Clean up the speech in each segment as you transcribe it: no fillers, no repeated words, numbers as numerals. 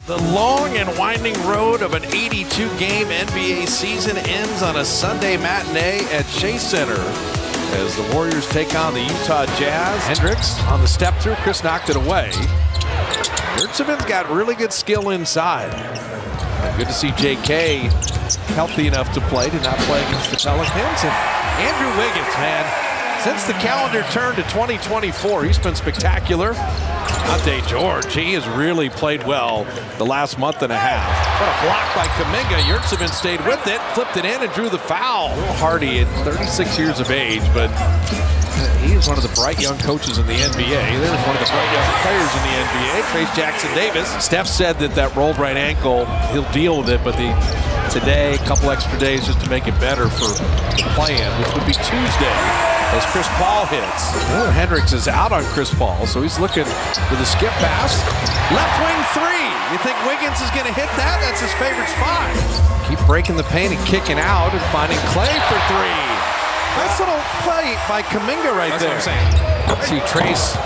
The long and winding road of an 82-game NBA season ends on a Sunday matinee at Chase Center as the Warriors take on the Utah Jazz. Hendricks on the step through. Chris knocked it away. Yurtsevic's got really good skill inside. Good to see J.K. healthy enough to play. Did not play against the Pelicans. And Andrew Wiggins, man, since the calendar turned to 2024, he's been spectacular. Dante George, he has really played well the last month and a half. What a block by Kuminga. Yurtsevic stayed with it, flipped it in, and drew the foul. Will Hardy at 36 years of age, but he is one of the bright young coaches in the NBA. There's one of the bright young players in the NBA, Trace Jackson-Davis. Steph said that rolled right ankle, he'll deal with it, but today, a couple extra days just to make it better for the play-in, which would be Tuesday, as Chris Paul hits. Oh, Hendricks is out on Chris Paul, so he's looking with a skip pass. Left wing three. You think Wiggins is going to hit that? That's his favorite spot. Keep breaking the paint and kicking out and finding Clay for three. Nice little play by Kuminga right there. That's what I'm saying. See Trace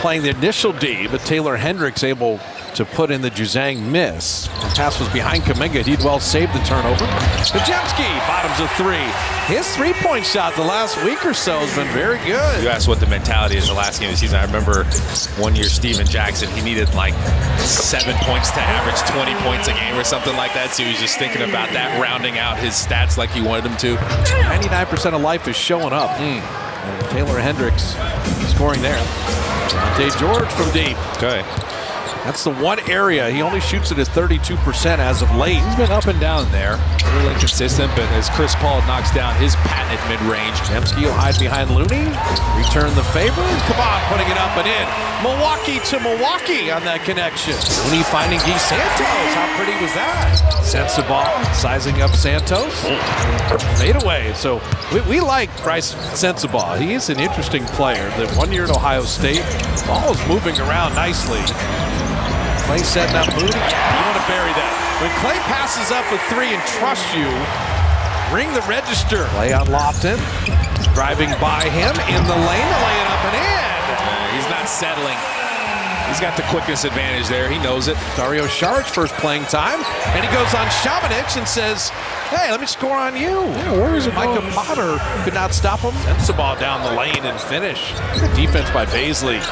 playing the initial D, but Taylor Hendricks able to put in the Juzang miss. The pass was behind Kuminga. He'd well saved the turnover. Podziemski bottoms a three. His three-point shot the last week or so has been very good. You asked what the mentality is the last game of the season. I remember one year Steven Jackson, he needed like 7 points to average 20 points a game or something like that. So he was just thinking about that, rounding out his stats like he wanted him to. 99% of life is showing up. And Taylor Hendricks scoring there. Dante George from deep. Okay. That's the one area. He only shoots it at 32% as of late. He's been up and down there, a little inconsistent, but as Chris Paul knocks down his patented mid-range. Podziemski will hide behind Looney. Return the favor. Come on, putting it up and in. Milwaukee to Milwaukee on that connection. Looney finding Guy Santos. How pretty was that? Sensabaugh sizing up Santos. Fade away. So we like Bryce Sensabaugh. He is an interesting player. The 1 year at Ohio State. Ball is moving around nicely. Clay setting up Moody. You want to bury that. When Clay passes up a three and trusts you, ring the register. Clay on Lofton. Driving by him in the lane to lay it up and in. He's not settling. He's got the quickness advantage there. He knows it. Dario Saric first playing time. And he goes on Šamanić and says, hey, let me score on you. Yeah, Warriors are Micah Potter could not stop him. Sends the ball down the lane and finish. Good defense by Baisley.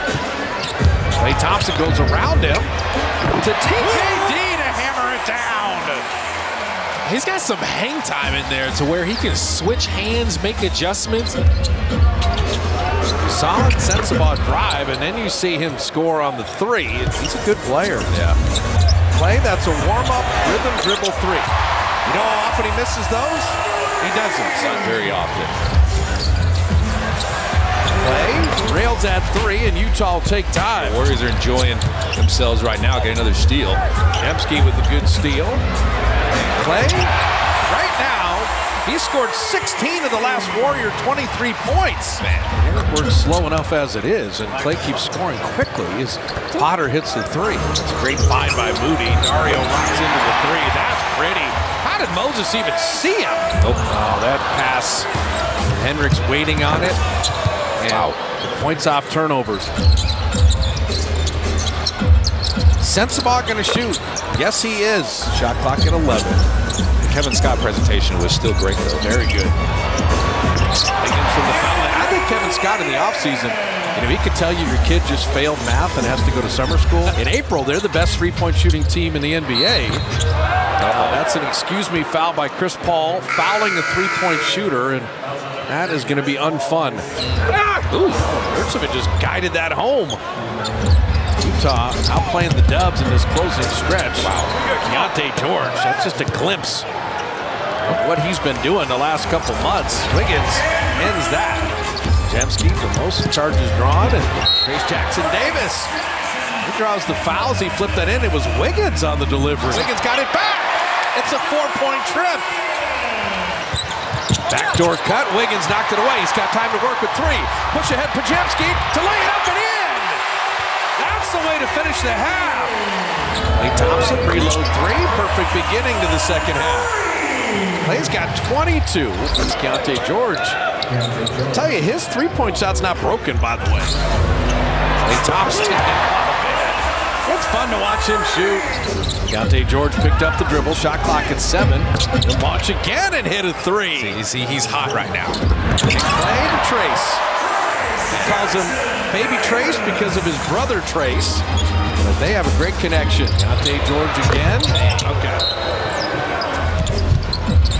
Klay Thompson goes around him to TJD to hammer it down. He's got some hang time in there to where he can switch hands, make adjustments. Solid Sensabaugh drive, and then you see him score on the three. He's a good player. Yeah. Clay, that's a warm-up rhythm dribble three. You know how often he misses those? He doesn't. Not very often. Clay rails at three, and Utah will take time. The Warriors are enjoying themselves right now. Get another steal. Podziemski with a good steal. Clay, right now, he scored 16 of the last Warrior 23 points. Man, we're slow enough as it is, and Clay keeps scoring quickly as Potter hits the three. It's a great find by Moody. Dario rocks into the three. That's pretty. How did Moses even see him? Nope. Oh, that pass. Hendricks waiting on it. And wow. Points off turnovers. Sensabaugh going to shoot. Yes, he is. Shot clock at 11. The Kevin Scott presentation was still great, though. Very good. Wiggins from the foul line. I think Kevin Scott in the offseason, he could tell you your kid just failed math and has to go to summer school. In April, they're the best three-point shooting team in the NBA. That's an excuse me foul by Chris Paul, fouling a three-point shooter, and that is going to be unfun. Ooh, Yurtsevic just guided that home. Utah outplaying the Dubs in this closing stretch. Wow. Dante George, that's just a glimpse of what he's been doing the last couple months. Wiggins ends that. Podziemski, the most charges drawn, and Trace Jackson-Davis. He draws the fouls. He flipped that in. It was Wiggins on the delivery. Wiggins got it back. It's a four-point trip. Backdoor cut. Wiggins knocked it away. He's got time to work with three. Push ahead Podziemski to lay it up and in. That's the way to finish the half. Klay Thompson, reload three. Perfect beginning to the second half. Clay's got 22. It's Dante George. I'll tell you, his three-point shot's not broken, by the way. Klay Thompson. What it's fun to watch him shoot. Deontay George picked up the dribble. Shot clock at 7. He'll launch again and hit a 3. See, he's hot right now. Clay to Trace. He calls him Baby Trace because of his brother Trace. But they have a great connection. Deontay George again. Okay.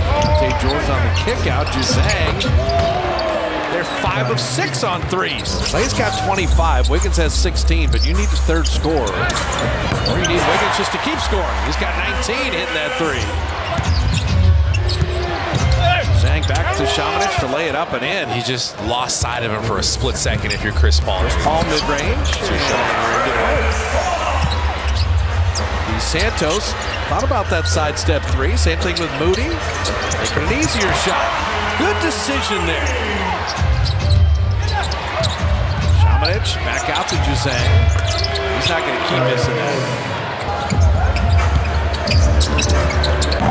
Deontay George on the kick out. Juzang. They're 5 of 6 on threes. Clay's got 25. Wiggins has 16, but you need the third score. Or you need Wiggins just to keep scoring. He's got 19 hitting that 3. Zhang back to Šamanić to lay it up and in. You just lost sight of him for a split second if you're Chris Paul. Paul mid-range. Santos thought about that sidestep 3. Same thing with Moody. Making an easier shot. Good decision there. Šamanić back out to Juzang. He's not going to keep missing that.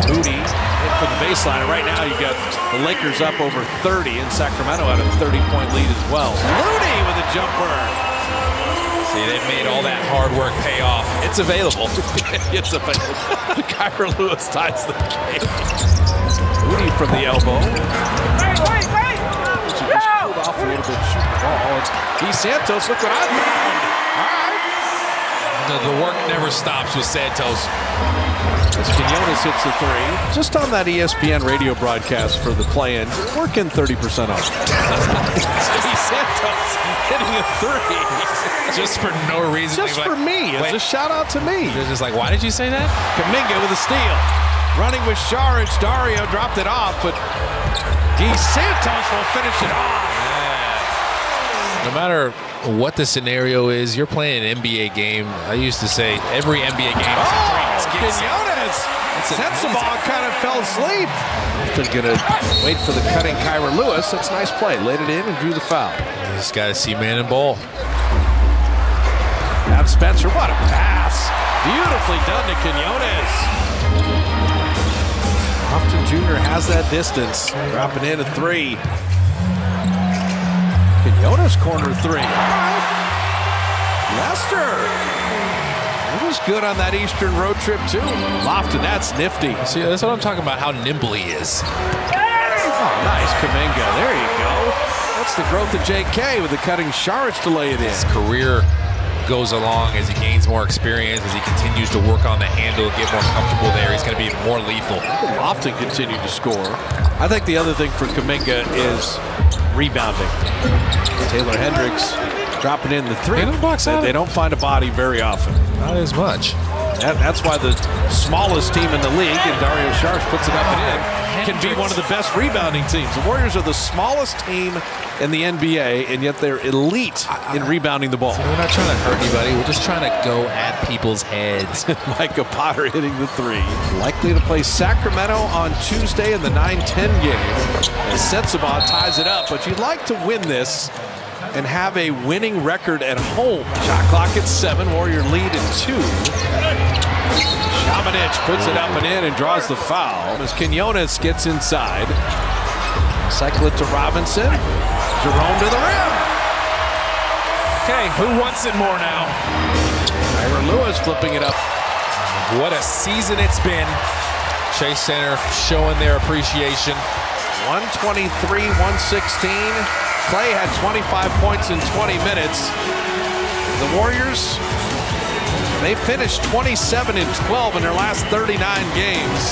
Moody hit for the baseline. And right now you got the Lakers up over 30, and Sacramento had a 30-point lead as well. Moody with a jumper. See, they've made all that hard work pay off. It's available. It's available. Kyra Lewis ties the game. Moody from the elbow. She just pulled off a little bit shooting the ball. It's Santos. Look what I found. All right. The work never stops with Santos. As Quinones hits the 3. Just on that ESPN radio broadcast for the play-in, working 30% off. Santos hitting a 3. Just for no reason. Just for me. It's a shout out to me. They're just like, why did you say that? Kuminga with a steal. Running with Šarić. Dario dropped it off, but Santos will finish it off. No matter what the scenario is, you're playing an NBA game. I used to say every NBA game is a dream. Quinones. Sensabaugh kind of fell asleep. Just going to wait for the cutting Kyra Lewis. That's a nice play. Laid it in and drew the foul. You just got to see man and ball. Now Spencer, what a pass. Beautifully done to Quinones. Lofton Jr. has that distance. Dropping in a 3. Quinones corner 3. Lester. He was good on that Eastern road trip too. Lofton, that's nifty. See, that's what I'm talking about, how nimble he is. Oh, nice Kuminga. There you go. That's the growth of JK with the cutting Šarić to lay it in. His career goes along as he gains more experience, as he continues to work on the handle, get more comfortable there. He's going to be even more lethal. Lofton continued to score. I think the other thing for Kuminga is rebounding. Taylor Hendricks dropping in the 3. They don't find a body very often. Not as much. That's why the smallest team in the league, and Dario Šarić puts it up and in, can be one of the best rebounding teams. The Warriors are the smallest team in the NBA, and yet they're elite in rebounding the ball. So we're not trying to hurt anybody. We're just trying to go at people's heads. Micah Potter hitting the 3. Likely to play Sacramento on Tuesday in the 9-10 game. And Sensabaugh ties it up, but you'd like to win this and have a winning record at home. Shot clock at 7. Warrior lead at 2. Šamanić puts it up and in and draws the foul as Quinones gets inside. Cycle it to Robinson. Jerome to the rim. Okay, who wants it more now? Kyra Lewis flipping it up. What a season it's been. Chase Center showing their appreciation. 123-116. Clay had 25 points in 20 minutes. The Warriors, they finished 27-12 in their last 39 games.